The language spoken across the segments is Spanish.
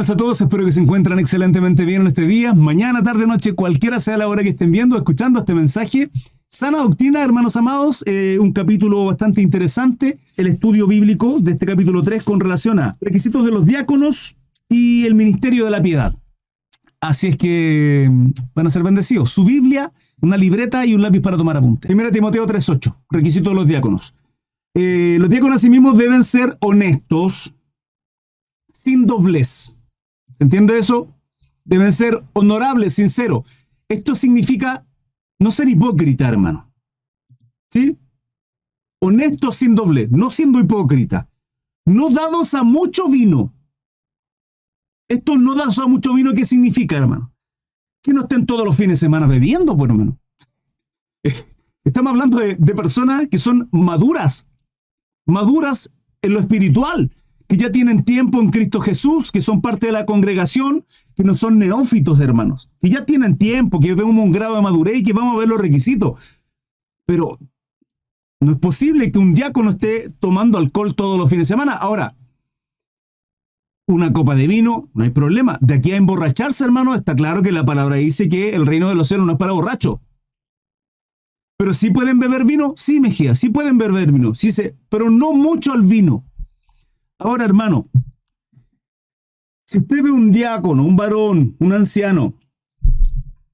bendiciones a todos, espero que se encuentran excelentemente bien en este día, mañana, tarde, noche, cualquiera sea la hora que estén viendo, escuchando este mensaje. Sana doctrina, hermanos amados, un capítulo bastante interesante, el estudio bíblico de este capítulo 3 con relación a requisitos de los diáconos y el ministerio de la piedad. Así es que van a ser bendecidos. Su Biblia, una libreta y un lápiz para tomar apunte. 1 Timoteo 3:8, requisitos de los diáconos. Los diáconos asimismo deben ser honestos, sin doblez. ¿Se entiende eso? Deben ser honorables, sinceros. Esto significa no ser hipócrita, hermano. ¿Sí? Honestos sin doblez, no siendo hipócrita. No dados a mucho vino. Esto no dados a mucho vino, ¿qué significa, hermano? Que no estén todos los fines de semana bebiendo, por lo menos. Estamos hablando de personas que son maduras en lo espiritual, que ya tienen tiempo en Cristo Jesús, que son parte de la congregación, que no son neófitos, hermanos, que ya tienen tiempo, que vemos un grado de madurez y que vamos a ver los requisitos. Pero no es posible que un diácono esté tomando alcohol todos los fines de semana. Ahora, una copa de vino, no hay problema. De aquí a emborracharse, hermano, está claro que la palabra dice que el reino de los cielos no es para borrachos. Pero ¿sí pueden beber vino? Sí, Mejía, sí pueden beber vino. Sí, pero no mucho al vino. Ahora, hermano, si usted ve un diácono, un varón, un anciano,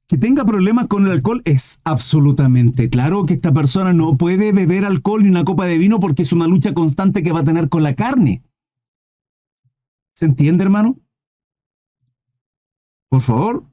que tenga problemas con el alcohol, es absolutamente claro que esta persona no puede beber alcohol ni una copa de vino porque es una lucha constante que va a tener con la carne. ¿Se entiende, hermano? Por favor,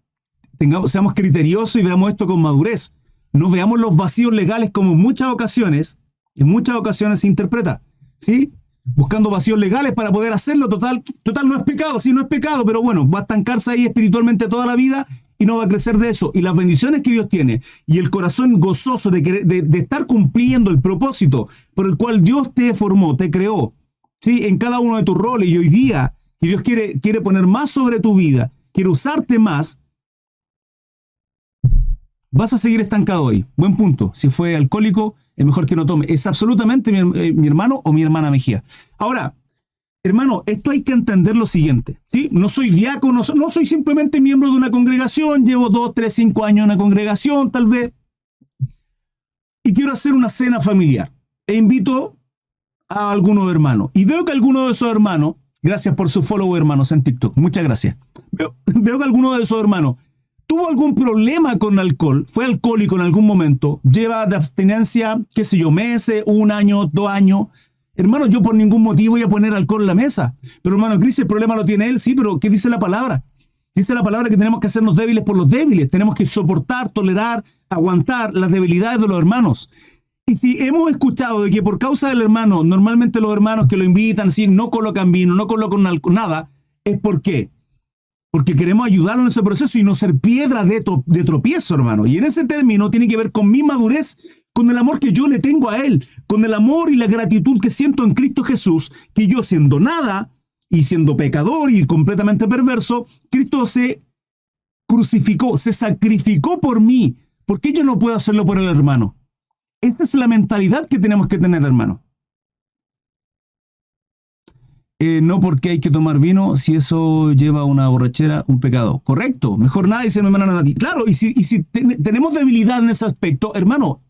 seamos criteriosos y veamos esto con madurez. No veamos los vacíos legales como en muchas ocasiones se interpreta, ¿sí? Buscando vacíos legales para poder hacerlo, total no es pecado, sí, no es pecado, pero bueno, va a estancarse ahí espiritualmente toda la vida y no va a crecer de eso. Y las bendiciones que Dios tiene y el corazón gozoso de estar cumpliendo el propósito por el cual Dios te formó, te creó, ¿sí? En cada uno de tus roles, y hoy día que Dios quiere poner más sobre tu vida, quiere usarte más, vas a seguir estancado hoy. Buen punto. Si fue alcohólico, es mejor que no tome. Es absolutamente mi hermano o mi hermana Mejía. Ahora, hermano, esto hay que entender lo siguiente, ¿sí? No soy diácono, no soy simplemente miembro de una congregación, llevo 2, 3, 5 años en una congregación, tal vez, y quiero hacer una cena familiar. E invito a algunos hermanos. Y veo que algunos de esos hermanos, gracias por su follow, hermanos, en TikTok, muchas gracias. Veo que algunos de esos hermanos tuvo algún problema con alcohol, fue alcohólico en algún momento, lleva de abstinencia, qué sé yo, meses, 1 año, 2 años. Hermano, yo por ningún motivo voy a poner alcohol en la mesa. Pero hermano Cris, el problema lo tiene él, sí, pero ¿qué dice la palabra? Dice la palabra que tenemos que hacernos débiles por los débiles, tenemos que soportar, tolerar, aguantar las debilidades de los hermanos. Y si hemos escuchado de que por causa del hermano, normalmente los hermanos que lo invitan, sí, no colocan vino, no colocan nada, ¿es por qué? Porque queremos ayudarlo en ese proceso y no ser piedra de tropiezo, hermano. Y en ese término tiene que ver con mi madurez, con el amor que yo le tengo a Él, con el amor y la gratitud que siento en Cristo Jesús, que yo siendo nada y siendo pecador y completamente perverso, Cristo se crucificó, se sacrificó por mí. ¿Por qué yo no puedo hacerlo por el hermano? Esta es la mentalidad que tenemos que tener, hermano. No porque hay que tomar vino, si eso lleva a una borrachera, un pecado. Correcto, mejor nada, dice mi hermana Nati. Claro, y si tenemos debilidad en ese aspecto, hermano,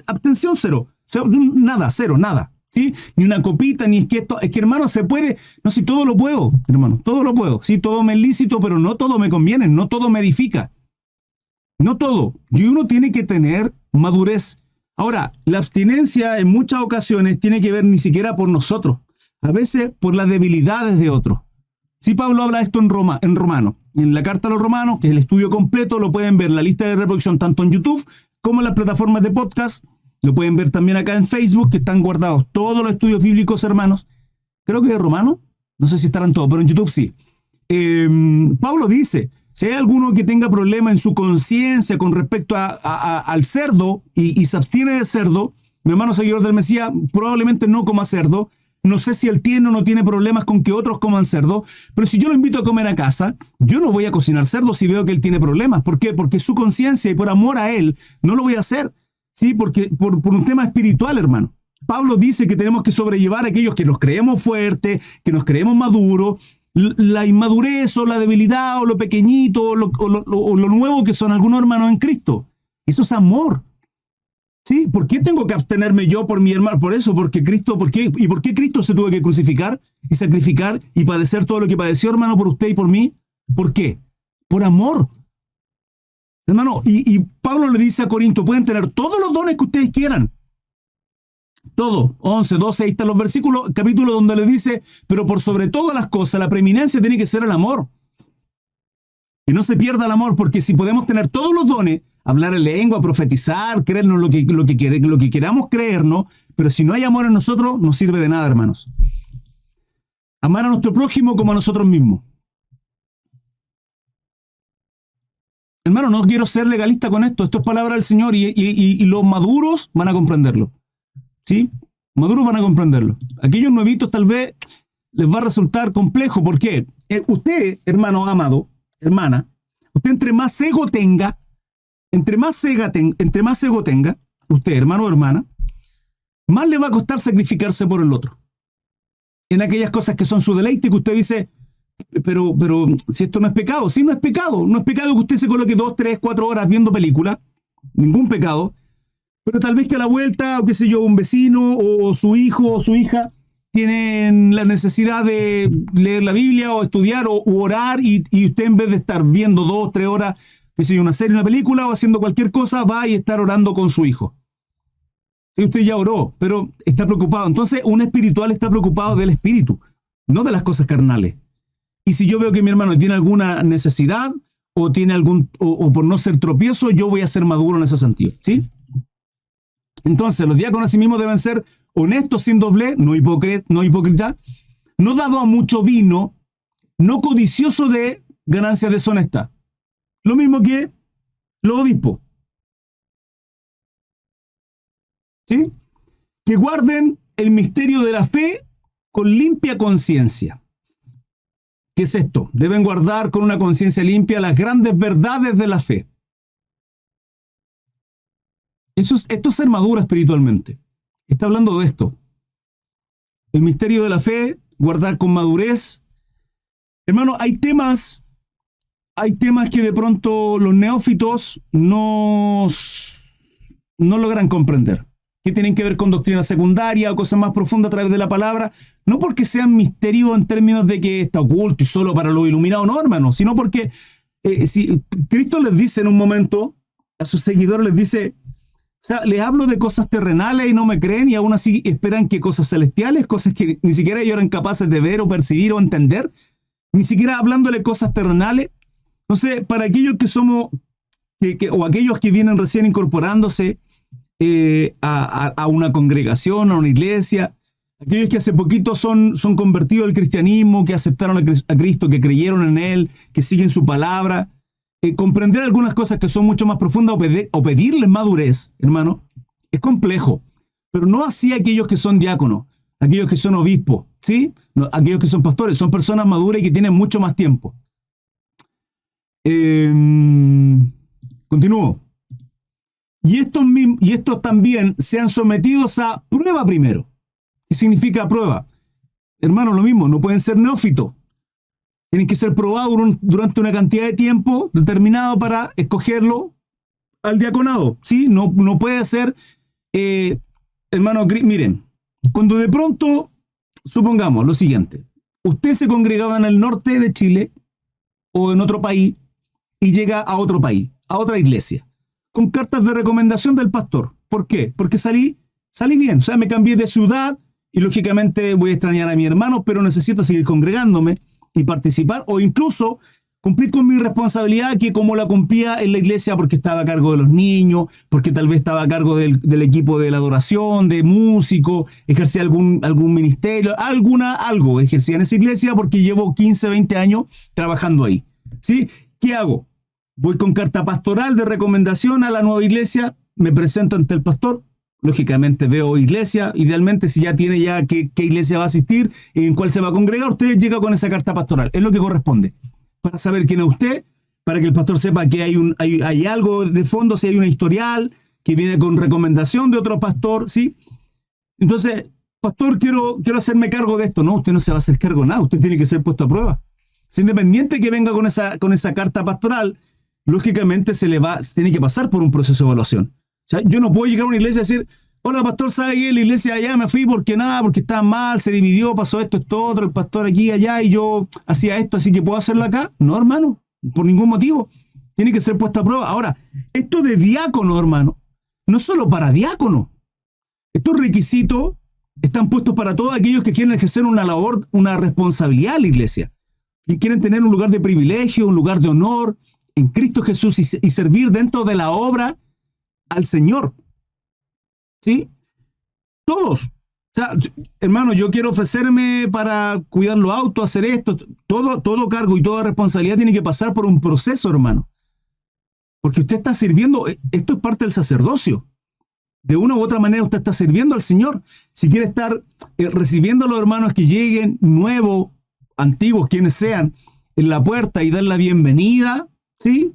abstención cero. Nada, cero, nada. ¿Sí? Ni una copita, ni es que esto, es que hermano se puede, no, si todo lo puedo, hermano, todo lo puedo. Sí, todo me es lícito, pero no todo me conviene, no todo me edifica. No todo. Y uno tiene que tener madurez. Ahora, la abstinencia en muchas ocasiones tiene que ver ni siquiera por nosotros. A veces por las debilidades de otros. Sí, Pablo habla de esto en Romano. En la carta a los Romanos, que es el estudio completo, lo pueden ver en la lista de reproducción tanto en YouTube como en las plataformas de podcast. Lo pueden ver también acá en Facebook, que están guardados todos los estudios bíblicos, hermanos. Creo que de Romano, no sé si estarán todos, pero en YouTube sí. Pablo dice, si hay alguno que tenga problema en su conciencia con respecto al cerdo y se abstiene de cerdo, mi hermano seguidor del Mesías probablemente no coma cerdo. No sé si él tiene o no tiene problemas con que otros coman cerdo, pero si yo lo invito a comer a casa, yo no voy a cocinar cerdo si veo que él tiene problemas. ¿Por qué? Porque su conciencia y por amor a él no lo voy a hacer. ¿Sí? Porque por un tema espiritual, hermano. Pablo dice que tenemos que sobrellevar a aquellos que nos creemos fuertes, que nos creemos maduros, la inmadurez o la debilidad o lo pequeñito o lo nuevo que son algunos hermanos en Cristo. Eso es amor. ¿Sí? ¿Por qué tengo que abstenerme yo por mi hermano? Por eso, porque Cristo, ¿por qué? ¿Y por qué Cristo se tuvo que crucificar y sacrificar y padecer todo lo que padeció, hermano, por usted y por mí? ¿Por qué? Por amor. Hermano, y Pablo le dice a Corinto, pueden tener todos los dones que ustedes quieran. Todo, 11, 12, ahí están los versículos, capítulo donde le dice, pero por sobre todas las cosas, la preeminencia tiene que ser el amor. Que no se pierda el amor, porque si podemos tener todos los dones, hablar en lengua, profetizar, creernos lo que queramos creernos, pero si no hay amor en nosotros, no sirve de nada, hermanos. Amar a nuestro prójimo como a nosotros mismos. Hermano, no quiero ser legalista con esto. Esto es palabra del Señor y los maduros van a comprenderlo. ¿Sí? Maduros van a comprenderlo. Aquellos nuevitos tal vez les va a resultar complejo. ¿Por qué? Usted, hermano amado, hermana, usted entre más ego tenga, usted, hermano o hermana, más le va a costar sacrificarse por el otro. En aquellas cosas que son su deleite, que usted dice, pero si esto no es pecado. Sí, no es pecado. No es pecado que usted se coloque 2, 3, 4 horas viendo película. Ningún pecado. Pero tal vez que a la vuelta, o qué sé yo, un vecino, o su hijo, o su hija, tienen la necesidad de leer la Biblia, o estudiar, o orar, y usted en vez de estar viendo 2, 3 horas, qué sé yo, una serie, una película, o haciendo cualquier cosa, va y estar orando con su hijo. Sí, usted ya oró, pero está preocupado. Entonces, un espiritual está preocupado del espíritu, no de las cosas carnales. Y si yo veo que mi hermano tiene alguna necesidad, o tiene o por no ser tropiezo, yo voy a ser maduro en ese sentido. ¿Sí? Entonces, los diáconos sí mismos deben ser honestos, sin doblez, no hipócrita, no dado a mucho vino, no codicioso de ganancias deshonestas. Lo mismo que los obispos. ¿Sí? Que guarden el misterio de la fe con limpia conciencia. ¿Qué es esto? Deben guardar con una conciencia limpia las grandes verdades de la fe. Esto es ser maduro espiritualmente. Está hablando de esto. El misterio de la fe, guardar con madurez. Hermano, hay temas que de pronto los neófitos no logran comprender. Que tienen que ver con doctrina secundaria o cosas más profundas a través de la palabra. No porque sean misterios en términos de que está oculto y solo para los iluminados, no, hermano. Sino porque si Cristo les dice en un momento, a sus seguidores les dice, o sea, les hablo de cosas terrenales y no me creen y aún así esperan que cosas celestiales, cosas que ni siquiera ellos eran capaces de ver o percibir o entender, ni siquiera hablándole cosas terrenales. Entonces, para aquellos que somos, o aquellos que vienen recién incorporándose a una congregación, a una iglesia, aquellos que hace poquito son convertidos al cristianismo, que aceptaron a Cristo, que creyeron en Él, que siguen su palabra, comprender algunas cosas que son mucho más profundas o pedirles madurez, hermano, es complejo. Pero no así aquellos que son diáconos, aquellos que son obispos, ¿sí? No, aquellos que son pastores, son personas maduras y que tienen mucho más tiempo. Continúo. Y estos también sean sometidos a prueba primero. ¿Qué significa prueba? Hermano, lo mismo, no pueden ser neófitos. Tienen que ser probados durante una cantidad de tiempo determinado para escogerlo al diaconado. ¿Sí? No puede ser, hermano, miren, cuando de pronto, supongamos lo siguiente, usted se congregaba en el norte de Chile o en otro país y llega a otro país, a otra iglesia, con cartas de recomendación del pastor. ¿Por qué? Porque salí bien, o sea, me cambié de ciudad y lógicamente voy a extrañar a mi hermano, pero necesito seguir congregándome y participar, o incluso cumplir con mi responsabilidad, que como la cumplía en la iglesia, porque estaba a cargo de los niños, porque tal vez estaba a cargo del equipo de la adoración, de músico, ejercía algún ministerio, algo ejercía en esa iglesia, porque llevo 15, 20 años trabajando ahí. ¿Sí? ¿Qué hago? Voy con carta pastoral de recomendación a la nueva iglesia, me presento ante el pastor, lógicamente veo iglesia, idealmente si ya tiene qué iglesia va a asistir y en cuál se va a congregar, usted llega con esa carta pastoral, es lo que corresponde, para saber quién es usted, para que el pastor sepa que hay algo de fondo, si hay un historial que viene con recomendación de otro pastor, ¿sí? Entonces, pastor, quiero hacerme cargo de esto. No, usted no se va a hacer cargo de nada, usted tiene que ser puesto a prueba. Si independiente que venga con esa carta pastoral, lógicamente se tiene que pasar por un proceso de evaluación. O sea, yo no puedo llegar a una iglesia y decir, hola pastor, ¿sabe qué? La iglesia allá me fui porque estaba mal, se dividió, pasó esto, otro, el pastor aquí, allá, y yo hacía esto, así que ¿puedo hacerlo acá? No, hermano, por ningún motivo. Tiene que ser puesto a prueba. Ahora, esto de diácono, hermano, no solo para diácono. Estos requisitos están puestos para todos aquellos que quieren ejercer una labor, una responsabilidad en la iglesia, que quieren tener un lugar de privilegio, un lugar de honor en Cristo Jesús y servir dentro de la obra al Señor. ¿Sí? Todos. O sea, hermano, yo quiero ofrecerme para cuidar los autos, hacer esto. Todo cargo y toda responsabilidad tiene que pasar por un proceso, hermano. Porque usted está sirviendo, esto es parte del sacerdocio. De una u otra manera usted está sirviendo al Señor. Si quiere estar recibiendo a los hermanos que lleguen, nuevos, antiguos, quienes sean, en la puerta y dar la bienvenida, ¿sí?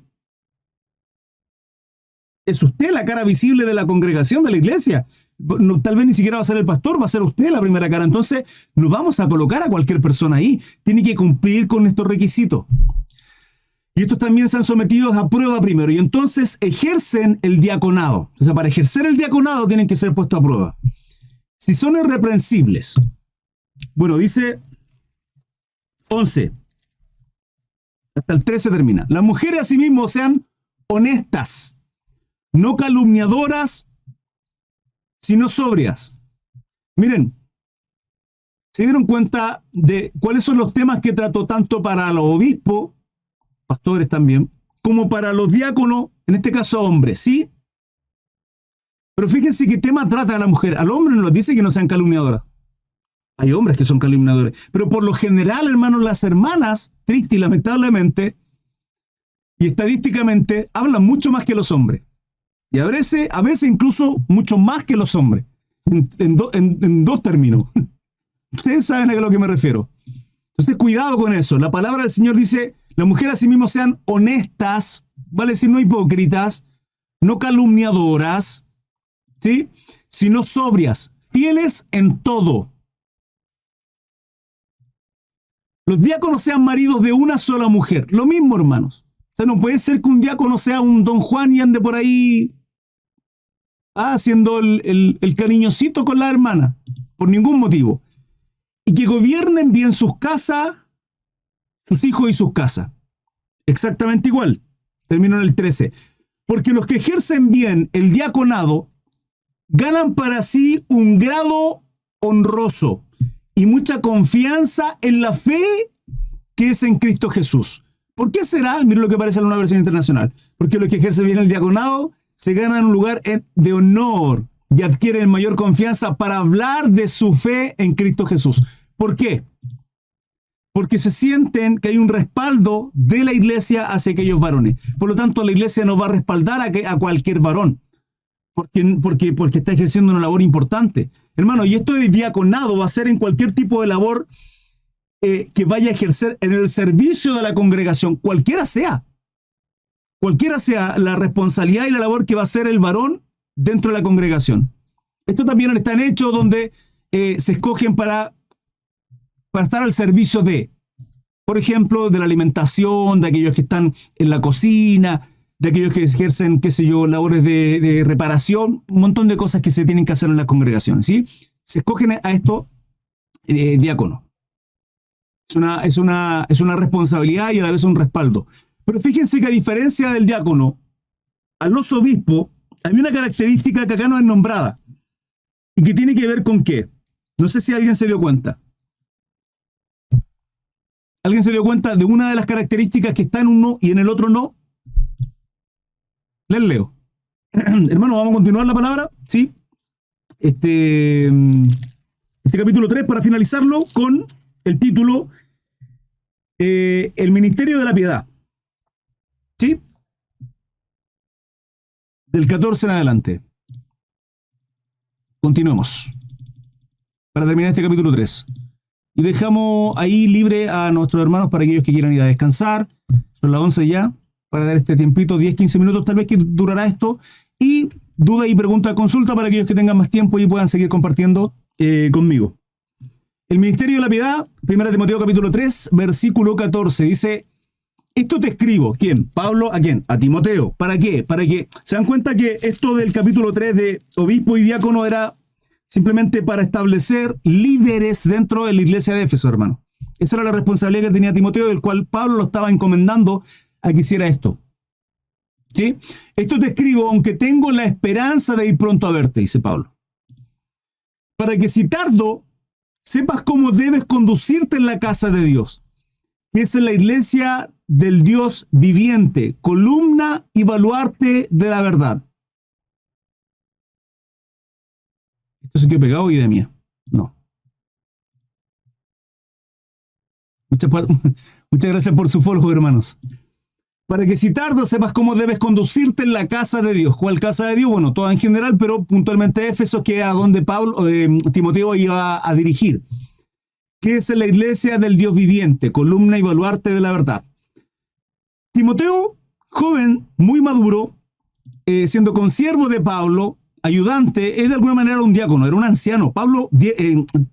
Es usted la cara visible de la congregación de la iglesia. No, tal vez ni siquiera va a ser el pastor, va a ser usted la primera cara. Entonces, no vamos a colocar a cualquier persona ahí. Tiene que cumplir con estos requisitos. Y estos también se han sometido a prueba primero. Y entonces ejercen el diaconado. O sea, para ejercer el diaconado tienen que ser puestos a prueba. Si son irreprensibles. Bueno, dice 11. Hasta el 13 termina. Las mujeres asimismo sean honestas, no calumniadoras, sino sobrias. Miren, ¿se dieron cuenta de cuáles son los temas que trató tanto para los obispos, pastores también, como para los diáconos, en este caso hombres, ¿sí? Pero fíjense qué tema trata a la mujer. Al hombre nos dice que no sean calumniadoras. Hay hombres que son calumniadores. Pero por lo general, hermanos, las hermanas, triste y lamentablemente, y estadísticamente, hablan mucho más que los hombres. Y a veces incluso mucho más que los hombres. En dos términos. Ustedes saben a lo que me refiero. Entonces, cuidado con eso. La palabra del Señor dice, las mujeres asimismo sean honestas, vale decir no hipócritas, no calumniadoras, ¿sí? Sino sobrias, fieles en todo. Los diáconos sean maridos de una sola mujer. Lo mismo, hermanos. O sea, no puede ser que un diácono sea un don Juan y ande por ahí haciendo el cariñosito con la hermana. Por ningún motivo. Y que gobiernen bien sus casas, sus hijos y sus casas. Exactamente igual. Termino en el 13. Porque los que ejercen bien el diaconado ganan para sí un grado honroso y mucha confianza en la fe que es en Cristo Jesús. ¿Por qué será? Mira lo que aparece en una versión internacional. Porque los que ejercen bien el diaconado se ganan un lugar de honor y adquieren mayor confianza para hablar de su fe en Cristo Jesús. ¿Por qué? Porque se sienten que hay un respaldo de la iglesia hacia aquellos varones. Por lo tanto, la iglesia no va a respaldar a cualquier varón. Porque está ejerciendo una labor importante. Hermano, y esto de diaconado va a ser en cualquier tipo de labor que vaya a ejercer en el servicio de la congregación, cualquiera sea la responsabilidad y la labor que va a hacer el varón dentro de la congregación. Esto también está en hechos donde se escogen para estar al servicio de, por ejemplo, de la alimentación, de aquellos que están en la cocina, de aquellos que ejercen, qué sé yo, labores de reparación, un montón de cosas que se tienen que hacer en las congregaciones, ¿sí? Se escogen a estos diáconos. Es una responsabilidad y a la vez un respaldo. Pero fíjense que a diferencia del diácono, a los obispos, hay una característica que acá no es nombrada y que tiene que ver con qué. No sé si alguien se dio cuenta. ¿Alguien se dio cuenta de una de las características que está en uno y en el otro no? Les leo. Hermano, vamos a continuar la palabra, ¿sí? Este capítulo 3, para finalizarlo, con el título El Ministerio de la Piedad. ¿Sí? Del 14 en adelante. Continuemos. Para terminar este capítulo 3. Y dejamos ahí libre a nuestros hermanos para aquellos que quieran ir a descansar. Son las 11 ya, para dar este tiempito, 10-15 minutos tal vez que durará esto. Y duda y pregunta, consulta para aquellos que tengan más tiempo y puedan seguir compartiendo conmigo. El ministerio de la piedad, 1 Timoteo capítulo 3, versículo 14, dice: esto te escribo. ¿Quién? Pablo, ¿a quién? A Timoteo. ¿Para qué? Para que se dan cuenta que esto del capítulo 3 de obispo y diácono era simplemente para establecer líderes dentro de la iglesia de Éfeso, hermano. Esa era la responsabilidad que tenía Timoteo, del cual Pablo lo estaba encomendando a que hiciera esto. ¿Sí? Esto te escribo, aunque tengo la esperanza de ir pronto a verte, dice Pablo. Para que si tardo, sepas cómo debes conducirte en la casa de Dios, que es en la iglesia del Dios viviente, columna y baluarte de la verdad. ¿Esto se quedó pegado, idea mía? No. Muchas gracias por su follow, hermanos. Para que si tardo sepas cómo debes conducirte en la casa de Dios. ¿Cuál casa de Dios? Bueno, toda en general, pero puntualmente Éfeso, que es a donde Timoteo iba a dirigir. Que es en la iglesia del Dios viviente, columna y baluarte de la verdad. Timoteo, joven, muy maduro, siendo consiervo de Pablo, ayudante, es de alguna manera un diácono, era un anciano.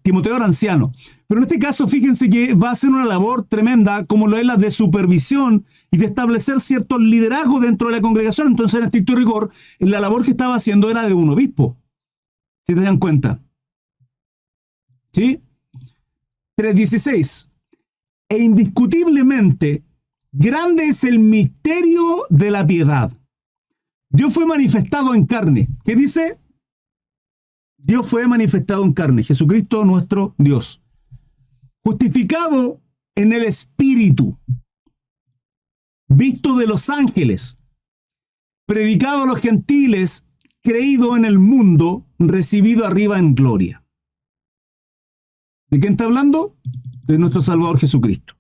Timoteo era anciano. Pero en este caso, fíjense que va a hacer una labor tremenda, como lo es la de supervisión y de establecer ciertos liderazgos dentro de la congregación. Entonces, en estricto rigor, la labor que estaba haciendo era de un obispo. ¿Si te dan cuenta? ¿Sí? 3:16. E indiscutiblemente, grande es el misterio de la piedad. Dios fue manifestado en carne. ¿Qué dice? Dios fue manifestado en carne. Jesucristo nuestro Dios. Justificado en el Espíritu. Visto de los ángeles. Predicado a los gentiles. Creído en el mundo. Recibido arriba en gloria. ¿De quién está hablando? De nuestro Salvador Jesucristo.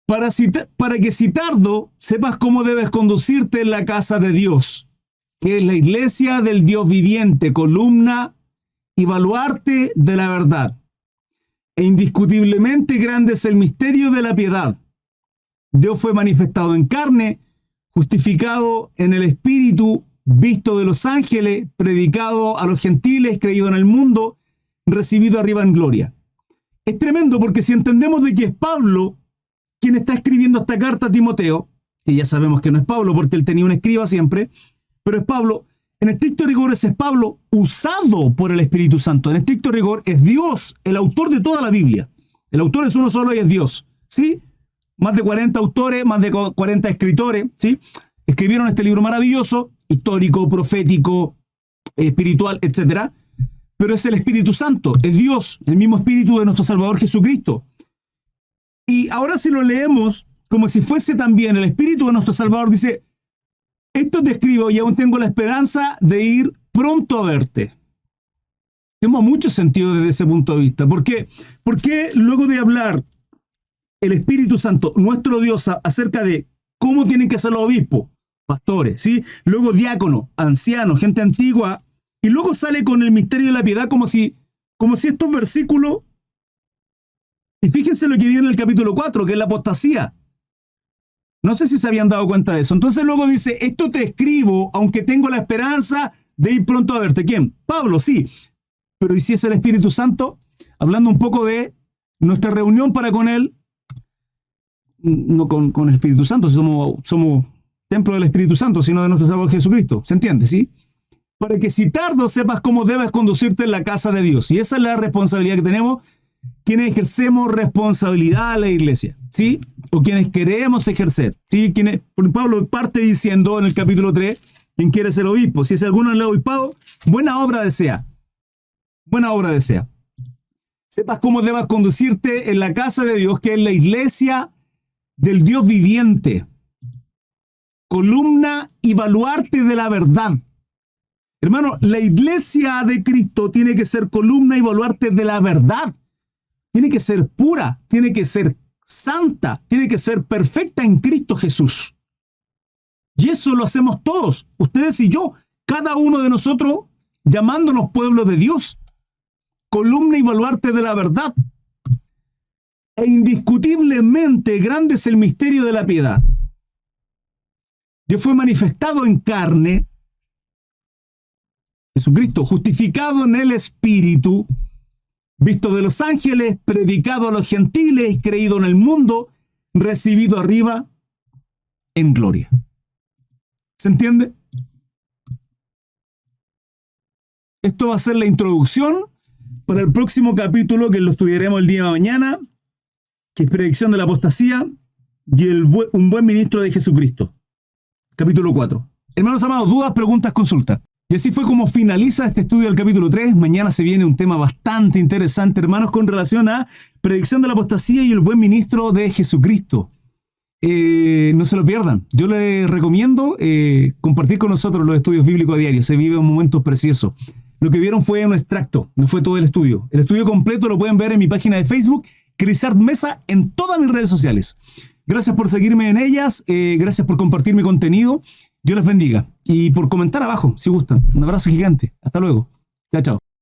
Para que si tardo, sepas cómo debes conducirte en la casa de Dios, que es la iglesia del Dios viviente, columna y baluarte de la verdad. E indiscutiblemente grande es el misterio de la piedad. Dios fue manifestado en carne, justificado en el Espíritu, visto de los ángeles, predicado a los gentiles, creído en el mundo, recibido arriba en gloria. Es tremendo porque si entendemos de que es Pablo quien está escribiendo esta carta a Timoteo, que ya sabemos que no es Pablo porque él tenía un escriba siempre, pero es Pablo, en estricto rigor ese es Pablo usado por el Espíritu Santo. En estricto rigor es Dios el autor de toda la Biblia. El autor es uno solo y es Dios, ¿sí? Más de 40 autores, más de 40 escritores, ¿sí? Escribieron este libro maravilloso, histórico, profético, espiritual, etc. Pero es el Espíritu Santo, es Dios, el mismo Espíritu de nuestro Salvador Jesucristo. Y ahora si lo leemos como si fuese también el Espíritu de nuestro Salvador, dice: esto te escribo y aún tengo la esperanza de ir pronto a verte. Tenemos mucho sentido desde ese punto de vista. ¿Por qué? Porque luego de hablar el Espíritu Santo, nuestro Dios, acerca de cómo tienen que ser los obispos, pastores, ¿sí? Luego diáconos, ancianos, gente antigua, y luego sale con el misterio de la piedad como si estos versículos. Y fíjense lo que viene en el capítulo 4, que es la apostasía. No sé si se habían dado cuenta de eso. Entonces luego dice: esto te escribo, aunque tengo la esperanza de ir pronto a verte. ¿Quién? Pablo, sí. Pero ¿y si es el Espíritu Santo? Hablando un poco de nuestra reunión para con él, no con el Espíritu Santo, si somos templo del Espíritu Santo, sino de nuestro Salvador Jesucristo. ¿Se entiende, sí? Para que si tardo sepas cómo debes conducirte en la casa de Dios. Y esa es la responsabilidad que tenemos quienes ejercemos responsabilidad a la iglesia, ¿sí? O quienes queremos ejercer, ¿sí? Pablo parte diciendo en el capítulo 3, quien quiere ser obispo, si es alguno en el obispado, buena obra desea. Buena obra desea. Sepas cómo debas conducirte en la casa de Dios, que es la iglesia del Dios viviente, columna y baluarte de la verdad. Hermano, la iglesia de Cristo tiene que ser columna y baluarte de la verdad. Tiene que ser pura, tiene que ser santa, tiene que ser perfecta en Cristo Jesús. Y eso lo hacemos todos, ustedes y yo, cada uno de nosotros llamándonos pueblo de Dios. Columna y baluarte de la verdad. E indiscutiblemente grande es el misterio de la piedad. Dios fue manifestado en carne, Jesucristo, justificado en el Espíritu, visto de los ángeles, predicado a los gentiles, creído en el mundo, recibido arriba en gloria. ¿Se entiende? Esto va a ser la introducción para el próximo capítulo, que lo estudiaremos el día de mañana, que es predicción de la apostasía y un buen ministro de Jesucristo. Capítulo 4. Hermanos amados, dudas, preguntas, consultas. Y así fue como finaliza este estudio del capítulo 3. Mañana se viene un tema bastante interesante, hermanos, con relación a predicción de la apostasía y el buen ministro de Jesucristo. No se lo pierdan. Yo les recomiendo compartir con nosotros los estudios bíblicos a diario. Se vive un momento precioso. Lo que vieron fue un extracto, no fue todo el estudio. El estudio completo lo pueden ver en mi página de Facebook, Crisart Mesa, en todas mis redes sociales. Gracias por seguirme en ellas, gracias por compartir mi contenido. Dios les bendiga. Y por comentar abajo, si gustan. Un abrazo gigante. Hasta luego. Chao, chao.